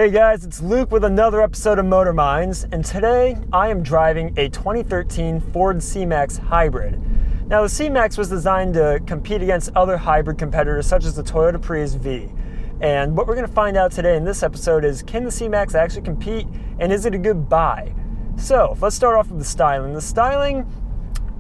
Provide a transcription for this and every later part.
Hey guys, it's Luke with another episode of Motor Minds, and today I am driving a 2013 Ford C-Max hybrid. Now the C-Max was designed to compete against other hybrid competitors such as the Toyota Prius V. And what we're going to find out today in this episode is, can the C-Max actually compete, and is it a good buy? So let's start off with the styling. The styling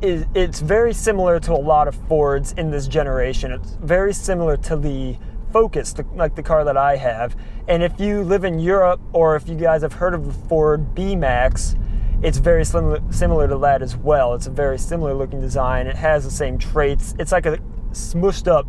it's very similar to a lot of Fords in this generation. It's very similar to the Focus, like the car that I have. And if you live in Europe, or if you guys have heard of the Ford B-Max, it's very similar to that as well. It's a very similar looking design. It has the same traits. It's like a smushed up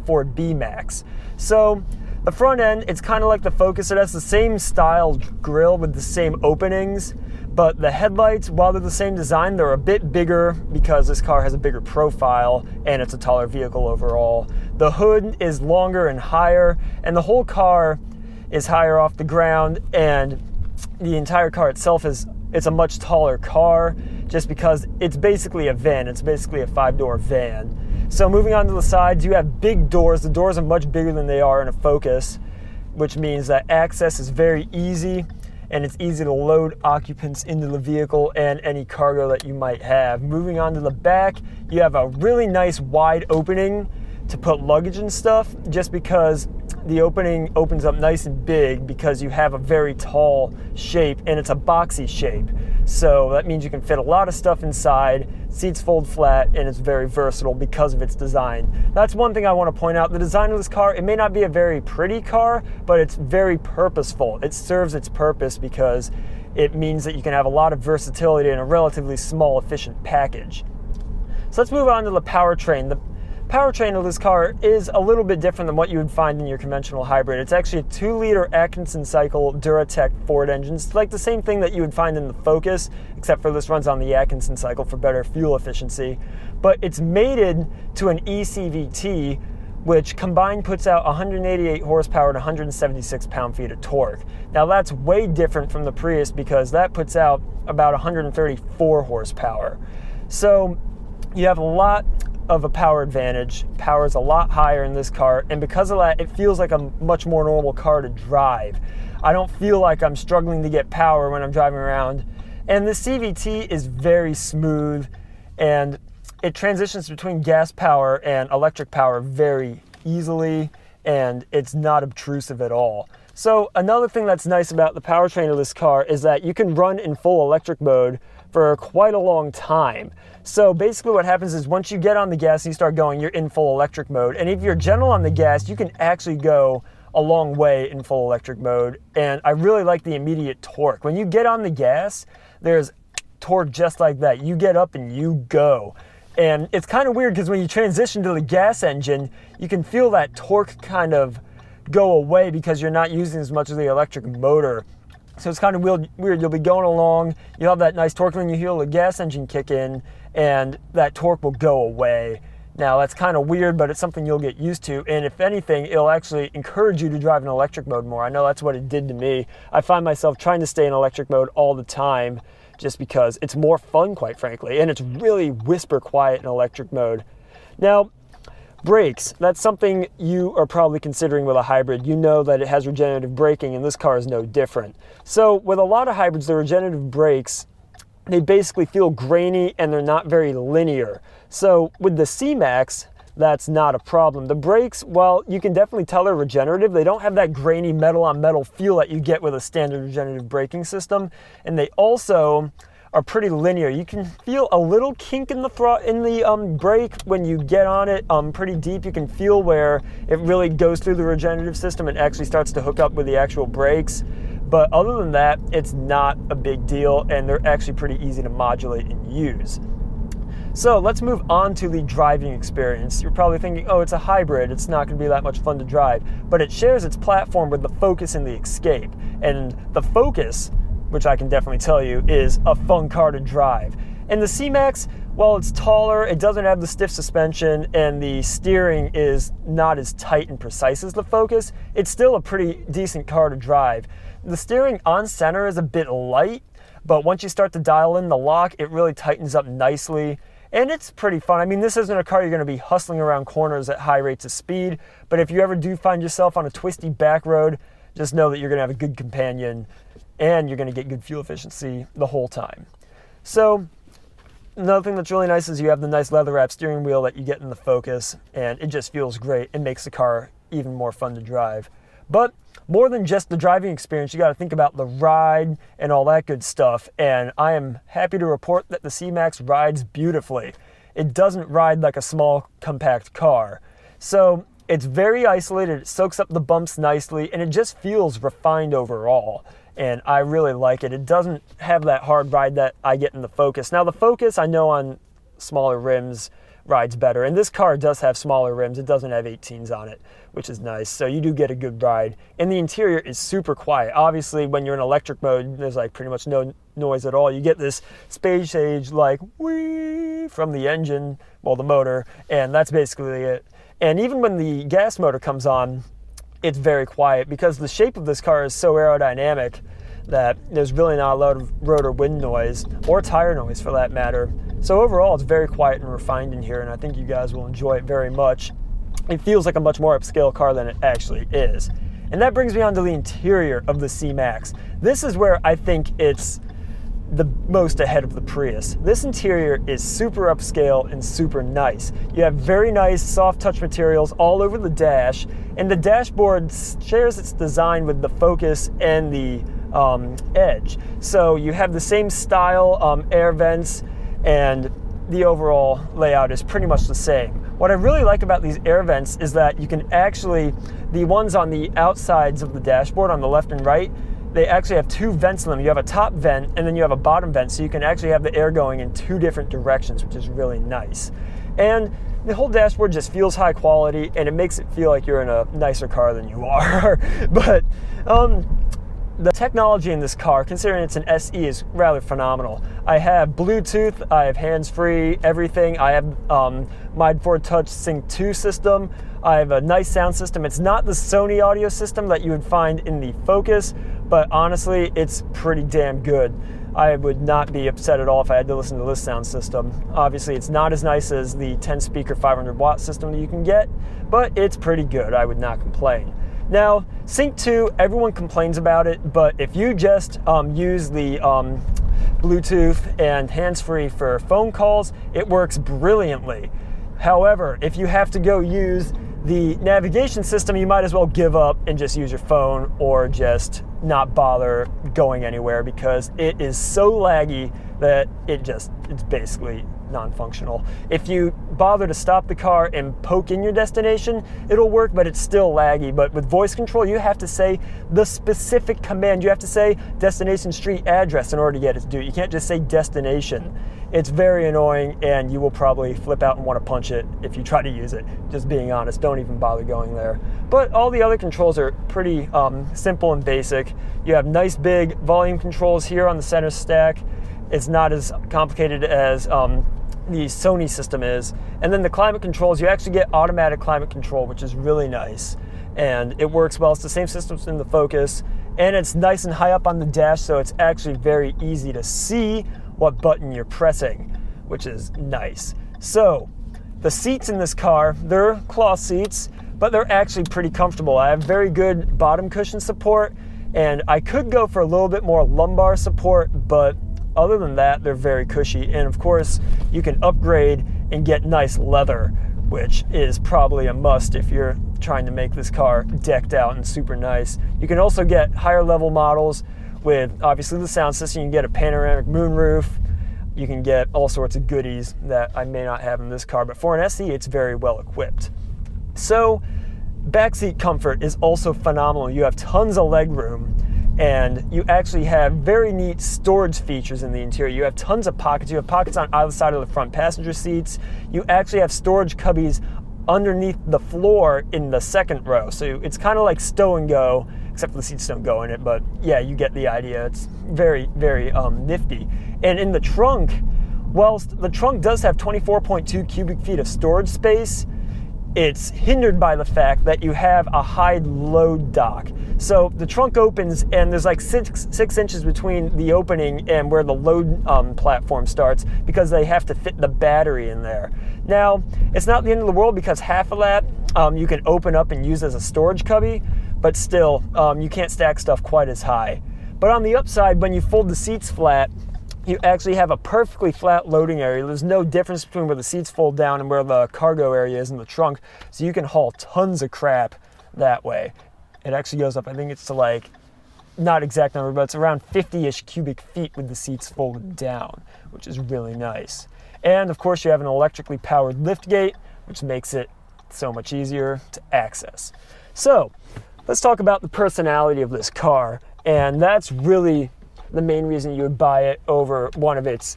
Ford B-Max. So the front end, it's kind of like the Focus. It has the same style grille with the same openings, but the headlights, while they're the same design, they're a bit bigger because this car has a bigger profile and it's a taller vehicle overall. The hood is longer and higher, and the whole car is higher off the ground, and the entire car itself it's a much taller car just because it's basically a van. It's basically a 5-door van. So moving on to the sides, you have big doors. The doors are much bigger than they are in a Focus, which means that access is very easy, and it's easy to load occupants into the vehicle and any cargo that you might have. Moving on to the back, you have a really nice wide opening to put luggage and stuff, just because the opening opens up nice and big because you have a very tall shape and it's a boxy shape. So that means you can fit a lot of stuff inside, seats fold flat, and it's very versatile because of its design. That's one thing I want to point out. The design of this car, it may not be a very pretty car, but it's very purposeful. It serves its purpose because it means that you can have a lot of versatility in a relatively small, efficient package. So let's move on to the powertrain. The powertrain of this car is a little bit different than what you would find in your conventional hybrid. It's actually a 2-liter Atkinson cycle Duratec Ford engine. It's like the same thing that you would find in the Focus, except for this runs on the Atkinson cycle for better fuel efficiency. But it's mated to an eCVT, which combined puts out 188 horsepower and 176 pound-feet of torque. Now that's way different from the Prius because that puts out about 134 horsepower. So you have a lot of a power advantage. Power is a lot higher in this car, and because of that, it feels like a much more normal car to drive. I don't feel like I'm struggling to get power when I'm driving around. And the CVT is very smooth, and it transitions between gas power and electric power very easily, and it's not obtrusive at all. So another thing that's nice about the powertrain of this car is that you can run in full electric mode for quite a long time. So basically what happens is once you get on the gas and you start going, you're in full electric mode. And if you're gentle on the gas, you can actually go a long way in full electric mode. And I really like the immediate torque. When you get on the gas, there's torque just like that. You get up and you go. And it's kind of weird because when you transition to the gas engine, you can feel that torque kind of go away because you're not using as much of the electric motor. So it's kind of weird. You'll be going along, you'll have that nice torque, and then you feel the gas engine kick in, and that torque will go away. Now that's kind of weird, but it's something you'll get used to, and if anything, it'll actually encourage you to drive in electric mode more. I know that's what it did to me. I find myself trying to stay in electric mode all the time just because it's more fun, quite frankly, and it's really whisper quiet in electric mode. Now, brakes, that's something you are probably considering with a hybrid. You know that it has regenerative braking, and this car is no different. So with a lot of hybrids, the regenerative brakes, they basically feel grainy and they're not very linear. So with the C-Max, that's not a problem. The brakes, well, you can definitely tell they're regenerative. They don't have that grainy metal on metal feel that you get with a standard regenerative braking system. And they also are pretty linear. You can feel a little kink in the brake when you get on it pretty deep. You can feel where it really goes through the regenerative system and actually starts to hook up with the actual brakes. But other than that, it's not a big deal, and they're actually pretty easy to modulate and use. So let's move on to the driving experience. You're probably thinking, oh, it's a hybrid, it's not going to be that much fun to drive. But it shares its platform with the Focus and the Escape. And the Focus, which I can definitely tell you, is a fun car to drive. And the C-Max, while it's taller, it doesn't have the stiff suspension, and the steering is not as tight and precise as the Focus. It's still a pretty decent car to drive. The steering on center is a bit light, but once you start to dial in the lock, it really tightens up nicely. And it's pretty fun. I mean, this isn't a car you're going to be hustling around corners at high rates of speed, but if you ever do find yourself on a twisty back road, just know that you're going to have a good companion and you're going to get good fuel efficiency the whole time. So another thing that's really nice is you have the nice leather wrap steering wheel that you get in the Focus, and it just feels great. It makes the car even more fun to drive. But more than just the driving experience, you got to think about the ride and all that good stuff. And I am happy to report that the C-Max rides beautifully. It doesn't ride like a small, compact car. So it's very isolated, it soaks up the bumps nicely, and it just feels refined overall. And I really like it. It doesn't have that hard ride that I get in the Focus. Now the Focus, I know on smaller rims, rides better. And this car does have smaller rims. It doesn't have 18s on it, which is nice. So you do get a good ride. And the interior is super quiet. Obviously, when you're in electric mode, there's like pretty much no noise at all. You get this space age like whee from the engine, well, the motor, and that's basically it. And even when the gas motor comes on, it's very quiet because the shape of this car is so aerodynamic that there's really not a lot of rotor wind noise or tire noise for that matter. So overall, it's very quiet and refined in here, and I think you guys will enjoy it very much. It feels like a much more upscale car than it actually is. And that brings me on to the interior of the C-Max. This is where I think it's the most ahead of the Prius. This interior is super upscale and super nice. You have very nice soft touch materials all over the dash, and the dashboard shares its design with the Focus and the Edge. So you have the same style air vents, and the overall layout is pretty much the same. What I really like about these air vents is that you can actually, the ones on the outsides of the dashboard on the left and right, they actually have two vents in them. You have a top vent and then you have a bottom vent, so you can actually have the air going in two different directions, which is really nice. And the whole dashboard just feels high quality, and it makes it feel like you're in a nicer car than you are. But the technology in this car, considering it's an SE, is rather phenomenal. I have Bluetooth, I have hands-free, everything. I have my Ford Touch Sync 2 system. I have a nice sound system. It's not the Sony audio system that you would find in the Focus, but honestly, it's pretty damn good. I would not be upset at all if I had to listen to this sound system. Obviously, it's not as nice as the 10-speaker 500-watt system that you can get, but it's pretty good. I would not complain. Now, Sync 2, everyone complains about it, but if you just use the Bluetooth and hands-free for phone calls, it works brilliantly. However, if you have to go use the navigation system, you might as well give up and just use your phone or just not bother going anywhere, because it is so laggy that it's basically non-functional. If you bother to stop the car and poke in your destination, it'll work, but it's still laggy. But with voice control, you have to say the specific command. You have to say destination street address in order to get it to do it. You can't just say destination. It's very annoying, and you will probably flip out and want to punch it if you try to use it. Just being honest, don't even bother going there. But all the other controls are pretty simple and basic. You have nice big volume controls here on the center stack. It's not as complicated as the Sony system is. And then the climate controls, you actually get automatic climate control, which is really nice. And it works well. It's the same system in the Focus. And it's nice and high up on the dash, so it's actually very easy to see what button you're pressing, which is nice. So the seats in this car, they're cloth seats, but they're actually pretty comfortable. I have very good bottom cushion support, and I could go for a little bit more lumbar support, but other than that, they're very cushy. And of course, you can upgrade and get nice leather, which is probably a must if you're trying to make this car decked out and super nice. You can also get higher level models with obviously the sound system. You can get a panoramic moonroof. You can get all sorts of goodies that I may not have in this car, but for an SE, it's very well equipped. So backseat comfort is also phenomenal. You have tons of legroom, and you actually have very neat storage features in the interior. You have tons of pockets. You have pockets on either side of the front passenger seats. You actually have storage cubbies underneath the floor in the second row. So it's kind of like stow and go, except for the seats don't go in it, but yeah, you get the idea. It's very, very nifty. And in the trunk, whilst the trunk does have 24.2 cubic feet of storage space, it's hindered by the fact that you have a high load dock. So the trunk opens and there's like six inches between the opening and where the load platform starts, because they have to fit the battery in there. Now, it's not the end of the world, because half of that you can open up and use as a storage cubby, but still, you can't stack stuff quite as high. But on the upside, when you fold the seats flat, you actually have a perfectly flat loading area. There's no difference between where the seats fold down and where the cargo area is in the trunk, so you can haul tons of crap that way. It actually goes up, I think it's to like, not exact number, but it's around 50-ish cubic feet with the seats folded down, which is really nice. And of course you have an electrically powered lift gate, which makes it so much easier to access. So let's talk about the personality of this car, and that's really the main reason you would buy it over one of its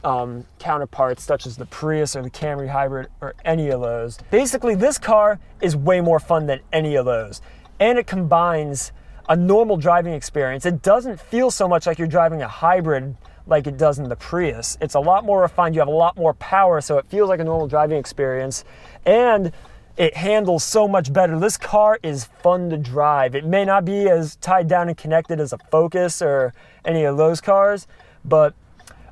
counterparts, such as the Prius or the Camry Hybrid or any of those. Basically, this car is way more fun than any of those, and it combines a normal driving experience. It doesn't feel so much like you're driving a hybrid like it does in the Prius. It's a lot more refined. You have a lot more power, so it feels like a normal driving experience, and it handles so much better. This car is fun to drive. It may not be as tied down and connected as a Focus or any of those cars, but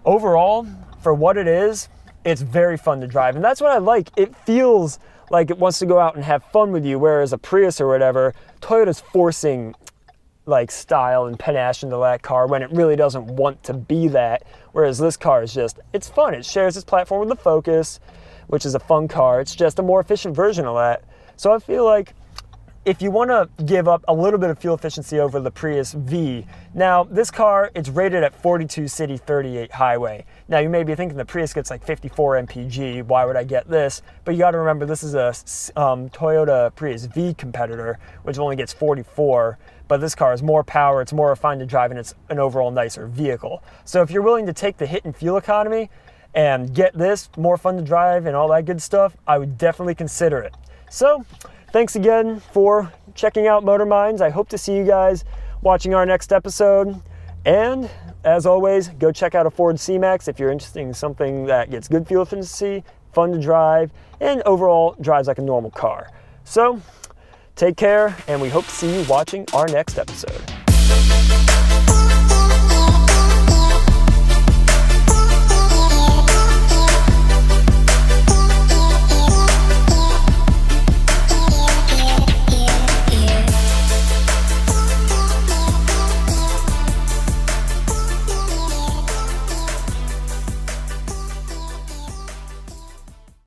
overall, for what it is, it's very fun to drive. And that's what I like. It feels like it wants to go out and have fun with you, whereas a Prius or whatever, Toyota's forcing like style and panache into that car when it really doesn't want to be that. Whereas this car is just, it's fun. It shares its platform with the Focus, which is a fun car. It's just a more efficient version of that. So I feel like if you want to give up a little bit of fuel efficiency over the Prius V, now this car, it's rated at 42 city, 38 highway. Now you may be thinking the Prius gets like 54 mpg, why would I get this? But you got to remember this is a Toyota Prius V competitor, which only gets 44, but this car has more power, it's more refined to drive, and it's an overall nicer vehicle. So if you're willing to take the hit in fuel economy and get this, more fun to drive and all that good stuff, I would definitely consider it. So thanks again for checking out Motor Minds. I hope to see you guys watching our next episode. And as always, go check out a Ford C-Max if you're interested in something that gets good fuel efficiency, fun to drive, and overall drives like a normal car. So take care, and we hope to see you watching our next episode.